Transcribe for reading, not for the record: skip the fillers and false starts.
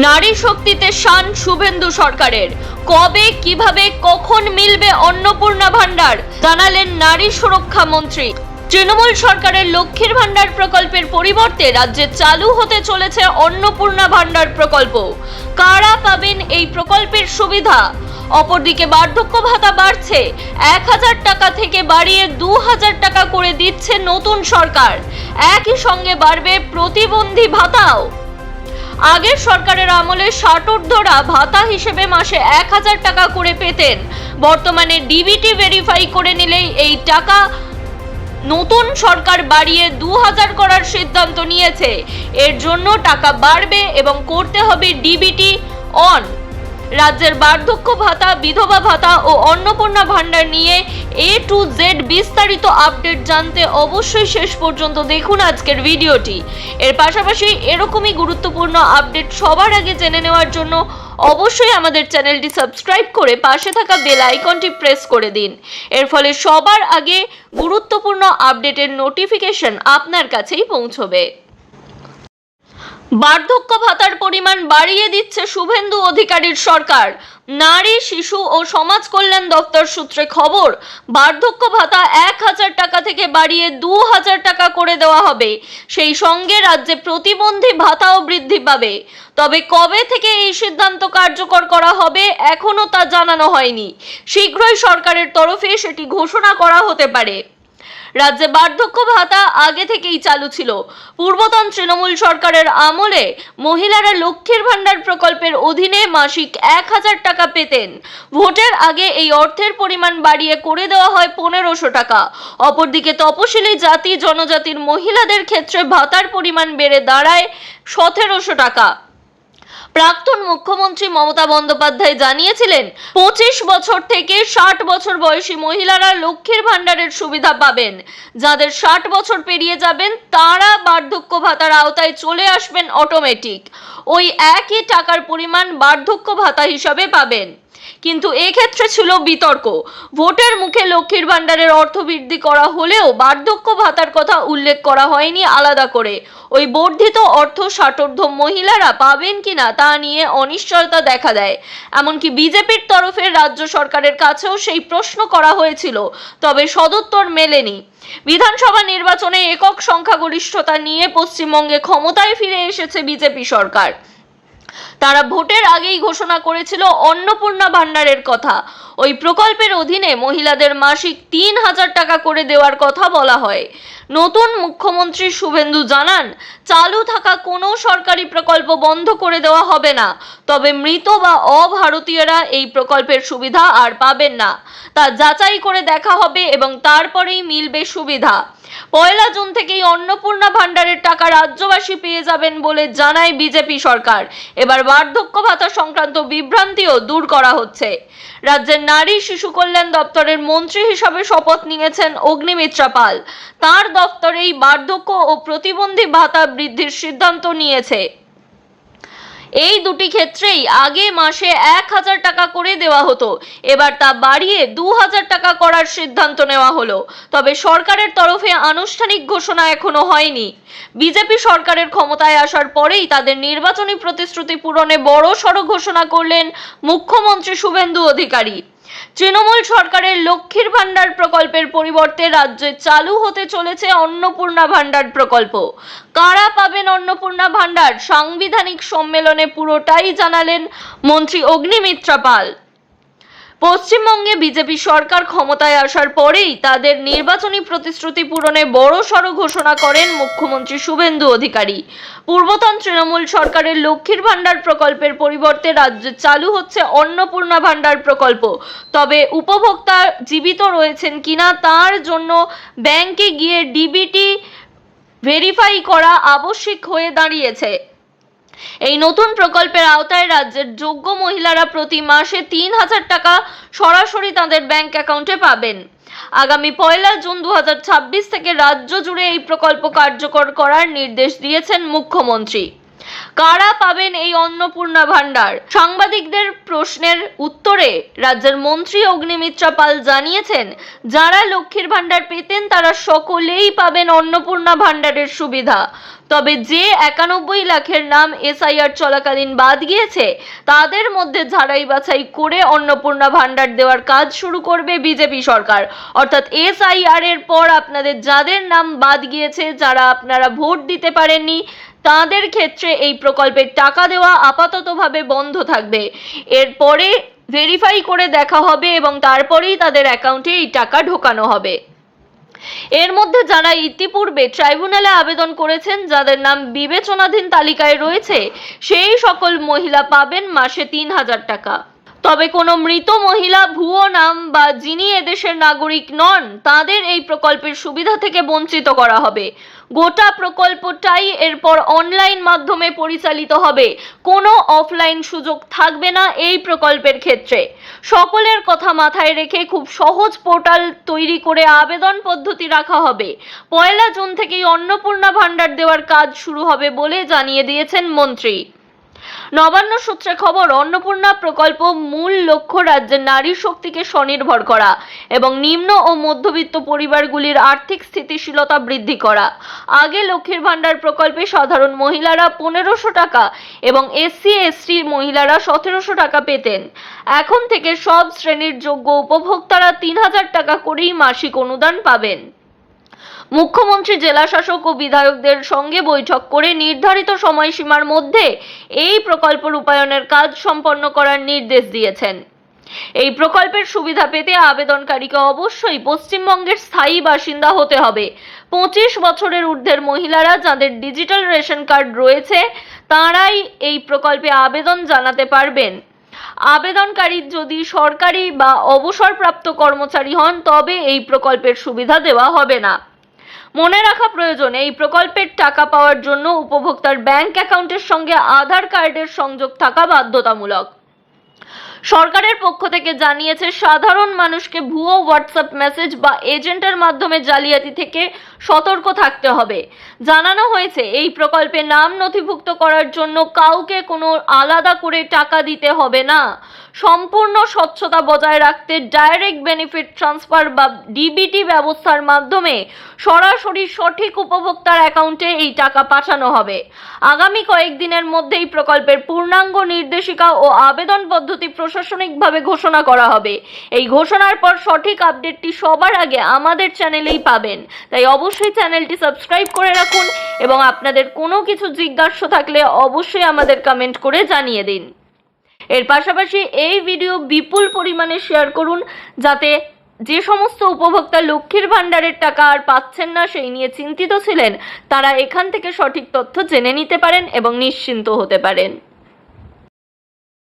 নারী শক্তিতে শান শুভেন্দু সরকারের। কবে কিভাবে কখন মিলবে অন্নপূর্ণা ভান্ডার জানালেন নারী সুরক্ষা মন্ত্রী। তৃণমূল সরকারের লক্ষ্মীর ভান্ডার প্রকল্পের পরিবর্তে রাজ্যে চালু হতে চলেছে অন্নপূর্ণা ভান্ডার প্রকল্প। কারা পাবেন এই প্রকল্পের সুবিধা? অপরদিকে বার্ধক্য ভাতা বাড়ছে, 1000 টাকা থেকে বাড়িয়ে 2000 টাকা করে দিচ্ছে নতুন সরকার। একই সঙ্গে বাড়বে প্রতিবন্ধী ভাতাও। আগের সরকারের আমলে ষাটোর্ধ্বরা ভাতা হিসেবে মাসে 1000 টাকা করে পেতেন। বর্তমানে ডিবিটি ভেরিফাই করে নিলেই এই টাকা নতুন সরকার বাড়িয়ে 2000 করার সিদ্ধান্ত নিয়েছে। এর জন্য টাকা বাড়বে এবং করতে হবে ডিবিটি অন। রাজ্যের বার্ধক্য ভাতা, বিধবা ভাতা ও অন্নপূর্ণা ভান্ডার নিয়ে A to Z বিস্তারিত আপডেট জানতে অবশ্যই শেষ পর্যন্ত দেখুন আজকের ভিডিওটি। এর পাশাপাশি এরকমই গুরুত্বপূর্ণ আপডেট সবার আগে জেনে নেওয়ার জন্য অবশ্যই আমাদের চ্যানেলটি সাবস্ক্রাইব করে পাশে থাকা বেল আইকনটি প্রেস করে দিন। এর ফলে সবার আগে গুরুত্বপূর্ণ আপডেটের নোটিফিকেশন আপনার কাছেই পৌঁছবে। বার্ধক্য ভাতার পরিমাণ বাড়িয়ে দিচ্ছে শুভেন্দু অধিকারীর সরকার। নারী, শিশু ও সমাজ কল্যাণ দপ্তর সূত্রে খবর, বার্ধক্য ভাতা 1000 টাকা থেকে বাড়িয়ে 2000 টাকা করে দেওয়া হবে। সেই সঙ্গে রাজ্যে প্রতিবন্ধী ভাতাও বৃদ্ধি পাবে। তবে কবে থেকে এই সিদ্ধান্ত কার্যকর করা হবে এখনো তা জানানো হয়নি। শীঘ্রই সরকারের তরফে সেটি ঘোষণা করা হতে পারে। রাজ্যে বার্ধক্য ভাতা আগে থেকেই চালু ছিল। পূর্বতন তৃণমূল সরকারের আমলে মহিলারা লক্ষ্মীর ভান্ডার প্রকল্পের অধীনে মাসিক 1000 টাকা পেতেন। ভোটের আগে এই অর্থের পরিমাণ বাড়িয়ে করে দেওয়া হয় 1500 টাকা। অপরদিকে তপশিলি জাতি জনজাতির মহিলাদের ক্ষেত্রে ভাতার পরিমাণ বেড়ে দাঁড়ায় 1700 টাকা। প্রাক্তন মুখ্যমন্ত্রী মমতা বন্দ্যোপাধ্যায় জানিয়েছিলেন, 25 বছর থেকে 60 বছর বয়সী মহিলারা লক্ষ্মীর ভান্ডারের সুবিধা পাবেন। যাদের 60 বছর পেরিয়ে যাবেন তারা বার্ধক্য ভাতার আওতায় চলে আসবেন অটোমেটিক। ওই একই টাকার পরিমাণ বার্ধক্য ভাতা হিসাবে পাবেন। কিন্তু এক্ষেত্রে ছিল বিতর্ক। ভোটের মুখে লক্ষ্মীর ভান্ডারের অর্থ বৃদ্ধি করা হলেও বার্ধক্য ভাতার কথা উল্লেখ করা হয়নি আলাদা করে। ওই বর্ধিত অর্থ ষাটোর্ধ্ব মহিলারা পাবেন কিনা তা নিয়ে অনিশ্চয়তা দেখা দেয়। এমনকি বিজেপির তরফে রাজ্য সরকারের কাছেও সেই প্রশ্ন করা হয়েছিল, তবে সদুত্তর মেলেনি। বিধানসভা নির্বাচনে একক সংখ্যাগরিষ্ঠতা নিয়ে পশ্চিমবঙ্গে ক্ষমতায় ফিরে এসেছে বিজেপি সরকার। তারা ভোটের আগেই ঘোষণা করেছিল অন্নপূর্ণা ভান্ডারের কথা। ওই প্রকল্পের অধীনে মহিলাদের মাসিক 3000 টাকা করে দেওয়ার কথা বলা হয়। নতুন মুখ্যমন্ত্রী শুভেন্দু জানান, চালু থাকা কোনো সরকারি প্রকল্প বন্ধ করে দেওয়া হবে না। তবে মৃত বা অভারতীয়রা এই প্রকল্পের সুবিধা আর পাবেন না। তা যাচাই করে দেখা হবে এবং তারপরেই মিলবে সুবিধা। 1 জুন থেকেই অন্নপূর্ণা ভান্ডারের টাকা রাজ্যবাসী পেয়ে যাবেন বলে জানায় বিজেপি সরকার। এবার বার্ধক্য ভাতা সংক্রান্ত বিভ্রান্তিও দূর করা হচ্ছে। রাজ্যের নারী শিশু কল্যাণ দপ্তরের মন্ত্রী হিসাবে শপথ নিয়েছেন অগ্নিমিত্রা পাল। তার দপ্তর এই বার্ধক্য ও প্রতিবন্ধী ভাতা বৃদ্ধির সিদ্ধান্ত নিয়েছে। এই দুটি ক্ষেত্রেই আগে মাসে 1000 টাকা করে দেওয়া হতো, এবার তা বাড়িয়ে 2000 টাকা করার সিদ্ধান্ত নেওয়া হলো। তবে সরকারের তরফে আনুষ্ঠানিক ঘোষণা এখনো হয়নি। বিজেপি সরকারের ক্ষমতায় আসার পরেই তাদের নির্বাচনী প্রতিশ্রুতি পূরণে বড়সড় ঘোষণা করলেন মুখ্যমন্ত্রী শুভেন্দু অধিকারী। তৃণমূল সরকারের লক্ষ্মীর ভান্ডার প্রকল্পের পরিবর্তে রাজ্যে চালু হতে চলেছে অন্নপূর্ণা ভান্ডার প্রকল্প। কারা পাবেন অন্নপূর্ণা ভান্ডার? সাংবিধানিক সম্মেলনে পুরোটাই জানালেন মন্ত্রী অগ্নিমিত্রা পাল। পশ্চিমবঙ্গে বিজেপি সরকার ক্ষমতায় আসার পরেই তাদের নির্বাচনী প্রতিশ্রুতি পূরণে বড়সড় ঘোষণা করেন মুখ্যমন্ত্রী শুভেন্দু অধিকারী। পূর্বতন তৃণমূল সরকারের লক্ষ্মীর ভান্ডার প্রকল্পের পরিবর্তে রাজ্যে চালু হচ্ছে অন্নপূর্ণা ভান্ডার প্রকল্প। তবে উপভোক্তা জীবিত রয়েছেন কিনা তার জন্য ব্যাংকে গিয়ে ডিবিটি ভেরিফাই করা আবশ্যিক হয়ে দাঁড়িয়েছে। এই নতুন প্রকল্পের আওতায় রাজ্যের যোগ্য মহিলারা প্রতি মাসে 3000 টাকা সরাসরি তাদের ব্যাংক অ্যাকাউন্টে পাবেন। আগামী 1 জুন 2026 থেকে রাজ্য জুড়ে এই প্রকল্প কার্যকর করার নির্দেশ দিয়েছেন মুখ্যমন্ত্রী। কারা পাবেন এই অন্নপূর্ণা ভান্ডার? সাংবাদিকদের প্রশ্নের উত্তরে রাজ্যের মন্ত্রী অগ্নিমিত্রা পাল জানিয়েছেন, যারা লক্ষ্মীর ভান্ডার পেতেন তারা সকলেই পাবেন অন্নপূর্ণা ভান্ডারের সুবিধা। তবে যে 91 লাখের নাম এসআইআর চলাকালীন বাদ গিয়েছে, তাদের মধ্যে ঝাড়াই বাছাই করে অন্নপূর্ণা ভান্ডার দেওয়ার কাজ শুরু করবে বিজেপি সরকার। অর্থাৎ এসআইআর এর পর আপনাদের যাদের নাম বাদ গিয়েছে, যারা আপনারা ভোট দিতে পারেননি, তাদের ক্ষেত্রে এই প্রকল্পের টাকা দেওয়া আপাততভাবে বন্ধ থাকবে। এরপরে ভেরিফাই করে দেখা হবে এবং তারপরেই তাদের অ্যাকাউন্টে এই টাকা ঢোকানো হবে। এর মধ্যে যারা ইতিপূর্বে ট্রাইব্যুনালে আবেদন করেছেন, যাদের নাম বিবেচনাধীন তালিকায় রয়েছে, সেই সকল মহিলা পাবেন মাসে 3000 টাকা। তবে কোনো মৃত মহিলা, ভুয়ো নাম বা যিনি এদেশের নাগরিক নন, তাদের এই প্রকল্পের সুবিধা থেকে বঞ্চিত করা হবে। গোটা প্রকল্পটাই এরপর অনলাইন মাধ্যমে পরিচালিত হবে, কোনো অফলাইন সুযোগ থাকবে না এই প্রকল্পের ক্ষেত্রে। সকলের কথা মাথায় রেখে খুব সহজ পোর্টাল তৈরি করে আবেদন পদ্ধতি রাখা হবে। 1 জুন থেকেই অন্নপূর্ণা ভান্ডার দেওয়ার কাজ শুরু হবে বলে জানিয়ে দিয়েছেন মন্ত্রী। নবান্ন সূত্রে খবর, অন্নপূর্ণা প্রকল্প মূল লক্ষ্য রাজ্যের নারী শক্তিকে স্বনির্ভর করা এবং নিম্ন ও মধ্যবিত্ত পরিবারগুলির আর্থিক স্থিতিশীলতা বৃদ্ধি করা। আগে লক্ষ্মীর ভান্ডার প্রকল্পে সাধারণ মহিলারা 1500 টাকা এবং SC/ST মহিলারা 1700 টাকা পেতেন। এখন থেকে সব শ্রেণীর যোগ্য উপভোক্তারা 3000 টাকা করেই মাসিক অনুদান পাবেন। মুখ্যমন্ত্রী জেলা শাসক ও বিধায়কদের সঙ্গে বৈঠক করে নির্ধারিত সময়সীমার মধ্যে এই প্রকল্প রূপায়ণের কাজ সম্পন্ন করার নির্দেশ দিয়েছেন। এই প্রকল্পের সুবিধা পেতে আবেদনকারীকে অবশ্যই পশ্চিমবঙ্গের স্থায়ী বাসিন্দা হতে হবে। 25 বছরের ঊর্ধ্বের মহিলারা যাদের ডিজিটাল রেশন কার্ড রয়েছে, তারাই এই প্রকল্পে আবেদন জানাতে পারবেন। আবেদনকারী যদি সরকারি বা অবসরপ্রাপ্ত কর্মচারী হন, তবে এই প্রকল্পের সুবিধা দেওয়া হবে না। মনে রাখা প্রয়োজন, এই প্রকল্পের টাকা পাওয়ার জন্য উপভোক্তার ব্যাংক অ্যাকাউন্টের সঙ্গে আধার কার্ডের সংযোগ থাকা বাধ্যতামূলক। সরকারের পক্ষ থেকে জানিয়েছে, সাধারণ মানুষকে ভুয়ো হোয়াটসঅ্যাপ মেসেজ বা এজেন্টের মাধ্যমে জালিয়াতি থেকে সতর্ক থাকতে হবে। জানানো হয়েছে, এই প্রকল্পে নাম নথিভুক্ত করার জন্য কাউকে কোনো আলাদা করে টাকা দিতে হবে না। সম্পূর্ণ স্বচ্ছতা বজায় রাখতে ডাইরেক্ট বেনিফিট ট্রান্সফার বা ডিবিটি ব্যবস্থার মাধ্যমে সরাসরি সঠিক উপভোক্তার অ্যাকাউন্টে এই টাকা পাঠানো হবে। আগামী কয়েকদিনের মধ্যেই প্রকল্পের পূর্ণাঙ্গ নির্দেশিকা ও আবেদন পদ্ধতি প্রশাসনিকভাবে ঘোষণা করা হবে। এই ঘোষণার পর সঠিক আপডেটটি সবার আগে আমাদের চ্যানেলেই পাবেন। তাই অবশ্যই চ্যানেলটি সাবস্ক্রাইব করে রাখুন এবং আপনাদের কোনো কিছু জিজ্ঞাসা থাকলে অবশ্যই আমাদের কমেন্ট করে জানিয়ে দিন। এর পাশাপাশি এই ভিডিও বিপুল পরিমাণে শেয়ার করুন, যাতে যে সমস্ত উপভোক্তা লক্ষ্মীর ভান্ডারের টাকা আর পাচ্ছেন না সেই নিয়ে চিন্তিত ছিলেন, তারা এখান থেকে সঠিক তথ্য জেনে নিতে পারেন এবং নিশ্চিন্ত হতে পারেন।